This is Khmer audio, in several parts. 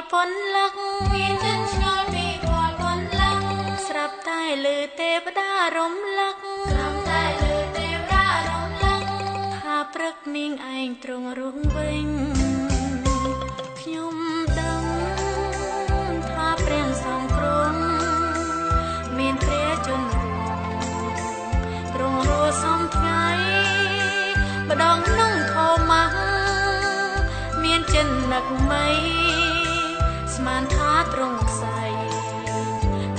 លពនលឹកមានចិនឆ្ងល់ពីវល់ពនលឹកស្រាប់តែលើទេវតារំលឹកស្រាប់តែលើទេវតារំលឹកថាព្រឹកនាងឯងទ្រង់រស់វិញខ្ញុំដឹងថាព្រះសង្ឃគ្រងមានព្រះជន្មទ្រង់រស់សំថ្ងៃម្ដងក្នុងធម្មៈមានចិននឹកមីស្មានថាទ្រង់ខ្សែ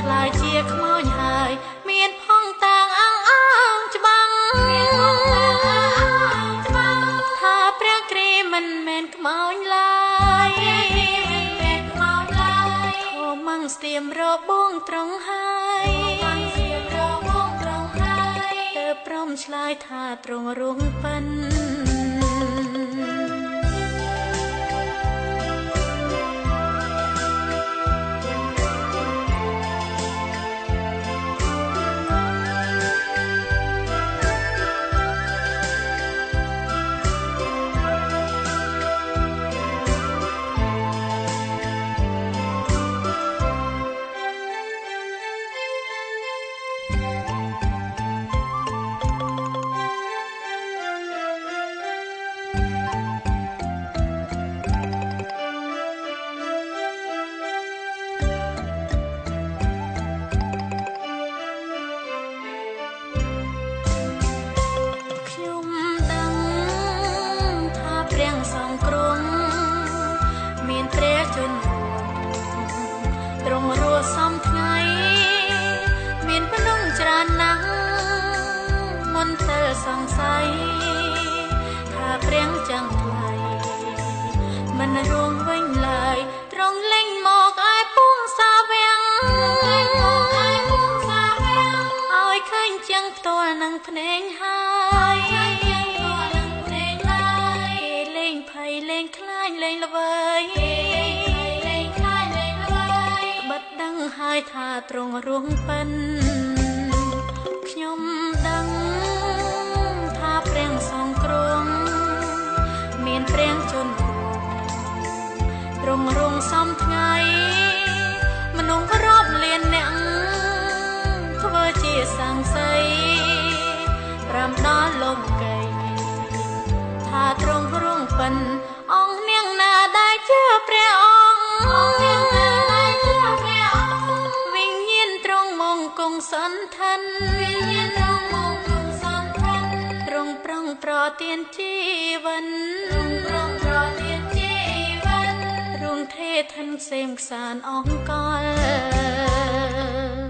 ខ្លាយជាខ្មោចហើយមានផងតាងអងអងច្បាំងមានផងតាងអងអងច្បាំងថាព្រះគ្រីមិនមែនខ្មោចឡើយមិនមែនខ្មោចឡើយធម្មងស្ទាមរបងត្រង់ហើយស្ទាមរបងត្រង់ហើយទើបព្រមឆ្លើយថាទ្រង់រស់ប៉ិនទ្រង់រស់សំថ្ងៃមានភ្នំច្រើនណាស់មន្ទិលសង្ស័យថាព្រះចឹងថ្លៃមិនរួងវិញឡើយទ្រង់លេងមកឯពួងសាវាំងឲ្យឃើញចឹងផ្ទាល់នឹងភ្នែកហើយគេលេងភ័យលេងខ្លាចលេងល្វើយហើយថាទ្រង់រស់ប៉ិនខ្ញុំដឹងថាព្រះសង្ឃគ្រងមានព្រះជន្មទ្រង់រងសំថ្ងៃមនុស្សរាប់លានអ្នកធ្វើជាសង្ស័យប្រាំដល់លំកៃថាទ្រង់រងប៉ិនអង្គនាងណាដែលជឿព្រះអង្គនាងណាដែលជឿព្រះគង់សន្ធិនវិញ្ញាណទ្រង់មកគង់សន្ធិនទ្រង់ប្រងប្រទានជីវិនទ្រង់ប្រទានជីវិនរួងទេធិនសេមខ្សានអង្គល